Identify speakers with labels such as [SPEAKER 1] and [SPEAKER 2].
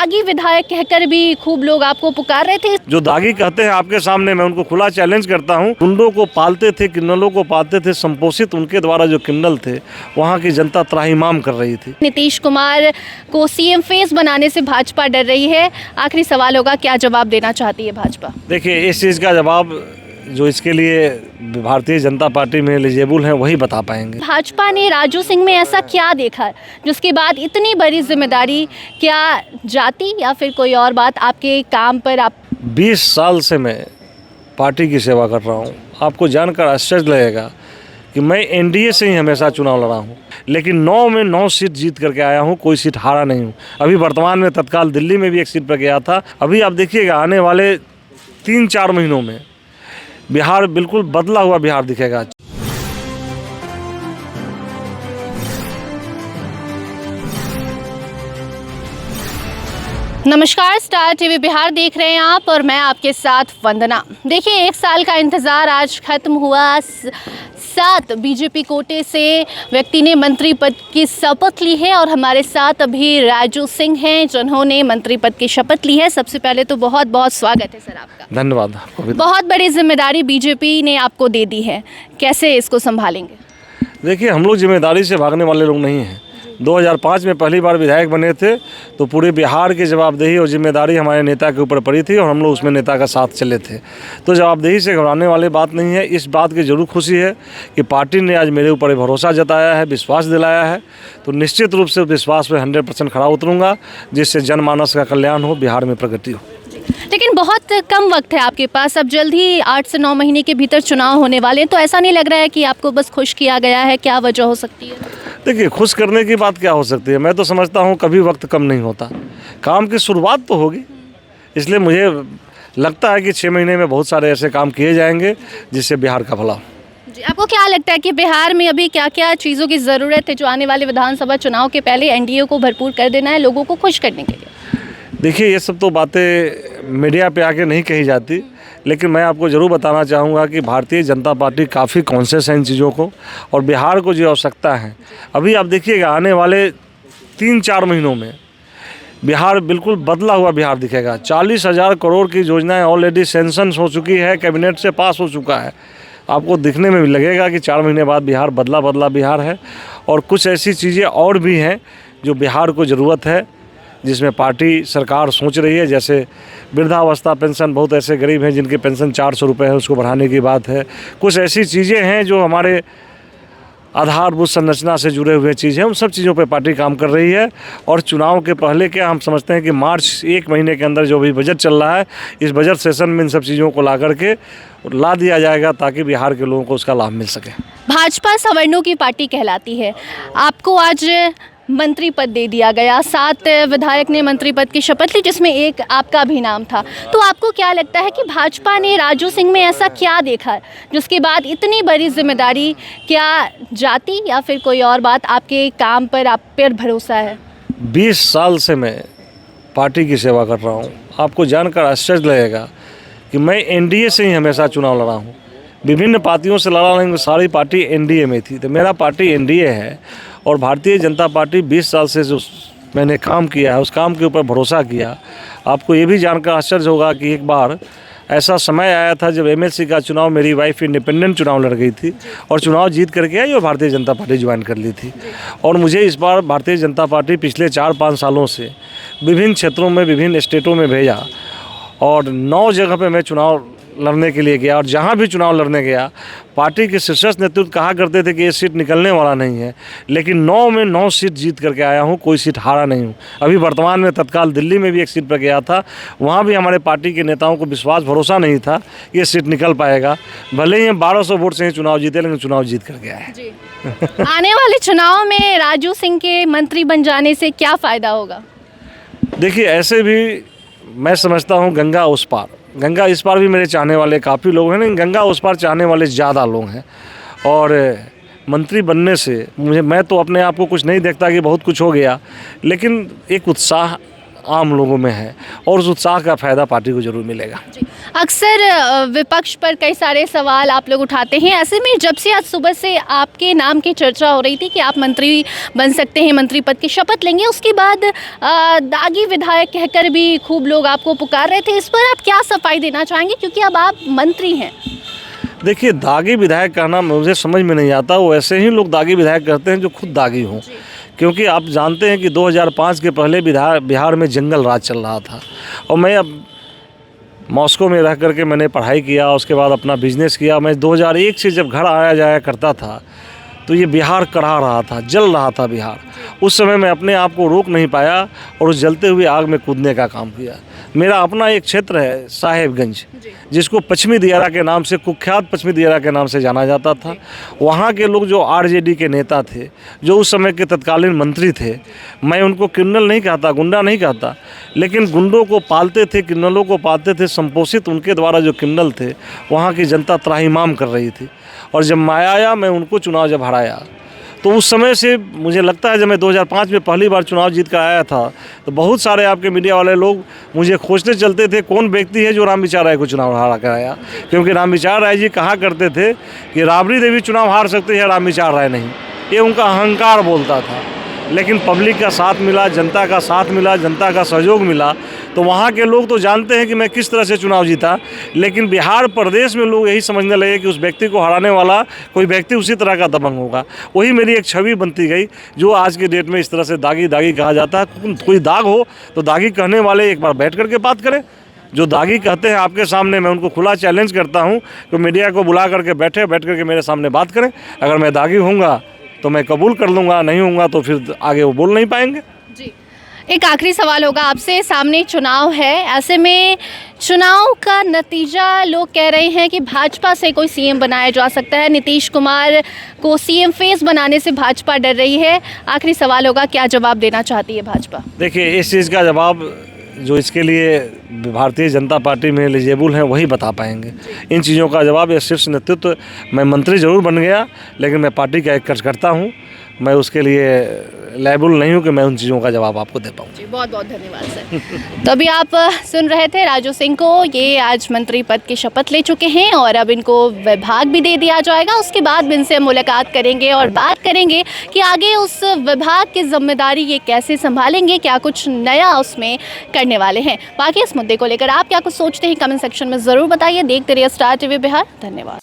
[SPEAKER 1] दागी विधायक कहकर भी खूब लोग आपको पुकार रहे थे।
[SPEAKER 2] जो दागी कहते हैं आपके सामने, मैं उनको खुला चैलेंज करता हूँ। गुंडों को पालते थे, क्रिमिनलों को पालते थे, संपोषित उनके द्वारा जो क्रिमिनल थे, वहाँ की जनता त्राहिमाम कर रही थी।
[SPEAKER 1] नीतीश कुमार को सीएम फेस बनाने से भाजपा डर रही है। आखिरी सवाल होगा, क्या जवाब देना चाहती है भाजपा?
[SPEAKER 2] देखिए, इस चीज़ का जवाब जो इसके लिए भारतीय जनता पार्टी में एलिजिबल हैं वही बता पाएंगे।
[SPEAKER 1] भाजपा ने राजू सिंह में ऐसा क्या देखा जिसके बाद इतनी बड़ी जिम्मेदारी? क्या जाति या फिर कोई और बात आपके काम पर? आप
[SPEAKER 2] 20 साल से मैं पार्टी की सेवा कर रहा हूँ। आपको जानकर आश्चर्य लगेगा कि मैं एनडीए से ही हमेशा चुनाव लड़ा हूँ, लेकिन 9 में 9 सीट जीत करके आया हूँ, कोई सीट हारा नहीं हूँ। अभी वर्तमान में तत्काल दिल्ली में भी एक सीट पर गया था। अभी आप देखिएगा, आने वाले 3-4 महीनों में बिहार बिल्कुल बदला हुआ बिहार दिखेगा।
[SPEAKER 1] नमस्कार, स्टार टीवी बिहार देख रहे हैं आप और मैं आपके साथ वंदना। देखिए, 1 साल का इंतज़ार आज खत्म हुआ। 7 बीजेपी कोटे से व्यक्ति ने मंत्री पद की शपथ ली है और हमारे साथ अभी राजू सिंह हैं जिन्होंने मंत्री पद की शपथ ली है। सबसे पहले तो बहुत बहुत स्वागत है सर आपका।
[SPEAKER 2] धन्यवाद।
[SPEAKER 1] बहुत बड़ी जिम्मेदारी बीजेपी ने आपको दे दी है, कैसे इसको संभालेंगे?
[SPEAKER 2] देखिए, हम लोग जिम्मेदारी से भागने वाले लोग नहीं हैं। 2005 में पहली बार विधायक बने थे तो पूरे बिहार की जवाबदेही और जिम्मेदारी हमारे नेता के ऊपर पड़ी थी और हम लोग उसमें नेता का साथ चले थे। तो जवाबदेही से घबराने वाली बात नहीं है। इस बात की जरूर खुशी है कि पार्टी ने आज मेरे ऊपर भरोसा जताया है, विश्वास दिलाया है। तो निश्चित रूप से विश्वास में 100% खड़ा उतरूँगा, जिससे जनमानस का कल्याण हो, बिहार में प्रगति हो।
[SPEAKER 1] लेकिन बहुत कम वक्त है आपके पास, अब जल्द ही 8 से 9 महीने के भीतर चुनाव होने वाले हैं। तो ऐसा नहीं लग रहा है कि आपको बस खुश किया गया है? क्या वजह हो सकती है?
[SPEAKER 2] देखिए, खुश करने की बात क्या हो सकती है? मैं तो समझता हूँ कभी वक्त कम नहीं होता। काम की शुरुआत तो होगी, इसलिए मुझे लगता है कि 6 महीने में बहुत सारे ऐसे काम किए जाएंगे जिससे बिहार का भला हो।
[SPEAKER 1] जी, आपको क्या लगता है कि बिहार में अभी क्या क्या चीज़ों की ज़रूरत है जो आने वाले विधानसभा चुनाव के पहले एनडीए को भरपूर कर देना है लोगों को खुश करने के लिए?
[SPEAKER 2] देखिए, ये सब तो बातें मीडिया पे आके नहीं कही जाती, लेकिन मैं आपको ज़रूर बताना चाहूँगा कि भारतीय जनता पार्टी काफ़ी कॉन्शियस है इन चीज़ों को और बिहार को जो आवश्यकता है। अभी आप देखिएगा, आने वाले 3-4 महीनों में बिहार बिल्कुल बदला हुआ बिहार दिखेगा। 40,000 करोड़ की योजनाएं ऑलरेडी सैंक्शन हो चुकी है, कैबिनेट से पास हो चुका है। आपको दिखने में भी लगेगा कि 4 महीने बाद बिहार बदला बिहार है। और कुछ ऐसी चीज़ें और भी हैं जो बिहार को ज़रूरत है, जिसमें पार्टी सरकार सोच रही है। जैसे वृद्धावस्था पेंशन, बहुत ऐसे गरीब हैं जिनके पेंशन 400 रुपये है, उसको बढ़ाने की बात है। कुछ ऐसी चीज़ें हैं जो हमारे आधारभूत संरचना से जुड़े हुए चीज़ें हैं, उन सब चीज़ों पे पार्टी काम कर रही है। और चुनाव के पहले क्या हम समझते हैं कि मार्च 1 महीने के अंदर जो भी बजट चल रहा है, इस बजट सेशन में इन सब चीज़ों को ला करके ला दिया जाएगा ताकि बिहार के लोगों को उसका लाभ मिल सके।
[SPEAKER 1] भाजपा सवर्णों की पार्टी कहलाती है, आपको आज मंत्री पद दे दिया गया। 7 विधायक ने मंत्री पद की शपथ ली जिसमें एक आपका भी नाम था। तो आपको क्या लगता है कि भाजपा ने राजू सिंह में ऐसा क्या देखा जिसके बाद इतनी बड़ी जिम्मेदारी? क्या जाति या फिर कोई और बात? आपके काम पर आप पर भरोसा है?
[SPEAKER 2] 20 साल से मैं पार्टी की सेवा कर रहा हूँ। आपको जानकर आश्चर्य लगेगा कि मैं एनडीए से ही हमेशा चुनाव लड़ा हूँ। विभिन्न पार्टियों से लड़ा नहीं, सारी पार्टी एनडीए में थी। तो मेरा पार्टी एनडीए है और भारतीय जनता पार्टी 20 साल से जो मैंने काम किया है, उस काम के ऊपर भरोसा किया। आपको ये भी जानकर आश्चर्य होगा कि एक बार ऐसा समय आया था जब एमएलसी का चुनाव मेरी वाइफ इंडिपेंडेंट चुनाव लड़ गई थी और चुनाव जीत करके आई और भारतीय जनता पार्टी ज्वाइन कर ली थी। और मुझे इस बार भारतीय जनता पार्टी पिछले 4-5 सालों से विभिन्न क्षेत्रों में, विभिन्न स्टेटों में भेजा और 9 जगह पे मैं चुनाव लड़ने के लिए गया। और जहाँ भी चुनाव लड़ने गया, पार्टी के शीर्ष नेतृत्व कहा करते थे कि ये सीट निकलने वाला नहीं है, लेकिन 9 में 9 सीट जीत करके आया हूँ, कोई सीट हारा नहीं हूँ। अभी वर्तमान में तत्काल दिल्ली में भी एक सीट पर गया था, वहाँ भी हमारे पार्टी के नेताओं को विश्वास भरोसा नहीं था कि ये सीट निकल पाएगा। भले ही 1200 वोट से ही चुनाव जीते, लेकिन चुनाव जीत कर गया है।
[SPEAKER 1] आने वाले चुनाव में राजू सिंह के मंत्री बन जाने से क्या फ़ायदा होगा?
[SPEAKER 2] देखिए, ऐसे भी मैं समझता हूँ गंगा उस पार, गंगा इस पार भी मेरे चाहने वाले काफ़ी लोग हैं, लेकिन गंगा उस पार चाहने वाले ज़्यादा लोग हैं। और मंत्री बनने से मैं तो अपने आप को कुछ नहीं देखता कि बहुत कुछ हो गया, लेकिन एक उत्साह आम लोगों में है और उस उत्साह का फ़ायदा पार्टी को ज़रूर मिलेगा।
[SPEAKER 1] अक्सर विपक्ष पर कई सारे सवाल आप लोग उठाते हैं। ऐसे में जब से आज सुबह से आपके नाम की चर्चा हो रही थी कि आप मंत्री बन सकते हैं, मंत्री पद की शपथ लेंगे, उसके बाद दागी विधायक कहकर भी खूब लोग आपको पुकार रहे थे। इस पर आप क्या सफाई देना चाहेंगे, क्योंकि अब आप मंत्री हैं?
[SPEAKER 2] देखिए, दागी विधायक कहना मुझे समझ में नहीं आता। वो ऐसे ही लोग दागी विधायक करते हैं जो खुद दागी हों, क्योंकि आप जानते हैं कि 2005 के पहले बिहार में जंगल राज चल रहा था और मैं अब मॉस्को में रह करके मैंने पढ़ाई किया, उसके बाद अपना बिजनेस किया। मैं 2001 से जब घर आया जाया करता था तो ये बिहार कढ़ा रहा था, जल रहा था बिहार। उस समय मैं अपने आप को रोक नहीं पाया और उस जलते हुए आग में कूदने का काम किया। मेरा अपना एक क्षेत्र है साहेबगंज, जिसको पश्चिमी दियारा के नाम से, कुख्यात पश्चिमी दियारा के नाम से जाना जाता था। वहाँ के लोग जो आरजेडी के नेता थे, जो उस समय के तत्कालीन मंत्री थे, मैं उनको क्रिमिनल नहीं कहता, गुंडा नहीं कहता, लेकिन गुंडों को पालते थे, क्रिमिनलों को पालते थे, संपोषित उनके द्वारा जो क्रिमिनल थे, वहाँ की जनता त्राहिमाम कर रही थी। और जब मैं आया, मैं उनको चुनाव जब हराया, तो उस समय से मुझे लगता है जब मैं 2005 में पहली बार चुनाव जीत कर आया था तो बहुत सारे आपके मीडिया वाले लोग मुझे खोजते चलते थे कौन व्यक्ति है जो रामविचार राय को चुनाव हारा कर आया, क्योंकि रामविचार राय जी कहा करते थे कि राबड़ी देवी चुनाव हार सकते हैं, रामविचार राय नहीं। ये उनका अहंकार बोलता था। लेकिन पब्लिक का साथ मिला, जनता का साथ मिला, जनता का सहयोग मिला, तो वहाँ के लोग तो जानते हैं कि मैं किस तरह से चुनाव जीता। लेकिन बिहार प्रदेश में लोग यही समझने लगे कि उस व्यक्ति को हराने वाला कोई व्यक्ति उसी तरह का दबंग होगा। वही मेरी एक छवि बनती गई, जो आज के डेट में इस तरह से दागी दागी कहा जाता है। कोई दाग हो तो दागी कहने वाले एक बार बैठ करके बात करें। जो दागी कहते हैं आपके सामने, मैं उनको खुला चैलेंज करता हूँ कि मीडिया को बुला करके बैठ करके मेरे सामने बात करें। अगर मैं दागी होऊंगा तो मैं कबूल कर लूँगा, नहीं होऊंगा तो फिर आगे वो बोल नहीं पाएंगे।
[SPEAKER 1] जी, एक आखिरी सवाल होगा आपसे। सामने चुनाव है, ऐसे में चुनाव का नतीजा लोग कह रहे हैं कि भाजपा से कोई सीएम बनाया जा सकता है। नीतीश कुमार को सीएम फेस बनाने से भाजपा डर रही है। आखिरी सवाल होगा, क्या जवाब देना चाहती है भाजपा?
[SPEAKER 2] देखिए, इस चीज़ का जवाब जो इसके लिए भारतीय जनता पार्टी में एलिजिबल हैं वही बता पाएंगे। इन चीज़ों का जवाब या शीर्ष नेतृत्व, मैं मंत्री ज़रूर बन गया लेकिन मैं पार्टी का एक कार्यकर्ता हूँ, मैं उसके लिए लायबल नहीं हूँ कि मैं उन चीज़ों का जवाब आपको दे पाऊँ।
[SPEAKER 1] जी, बहुत बहुत धन्यवाद सर। तो अभी आप सुन रहे थे राजू सिंह को। ये आज मंत्री पद की शपथ ले चुके हैं और अब इनको विभाग भी दे दिया जाएगा। उसके बाद इनसे मुलाकात करेंगे और बात करेंगे कि आगे उस विभाग की जिम्मेदारी ये कैसे संभालेंगे, क्या कुछ नया उसमें करने वाले हैं। बाकी इस मुद्दे को लेकर आप क्या कुछ सोचते हैं, कमेंट सेक्शन में ज़रूर बताइए। देखते रहिए स्टार टीवी बिहार। धन्यवाद।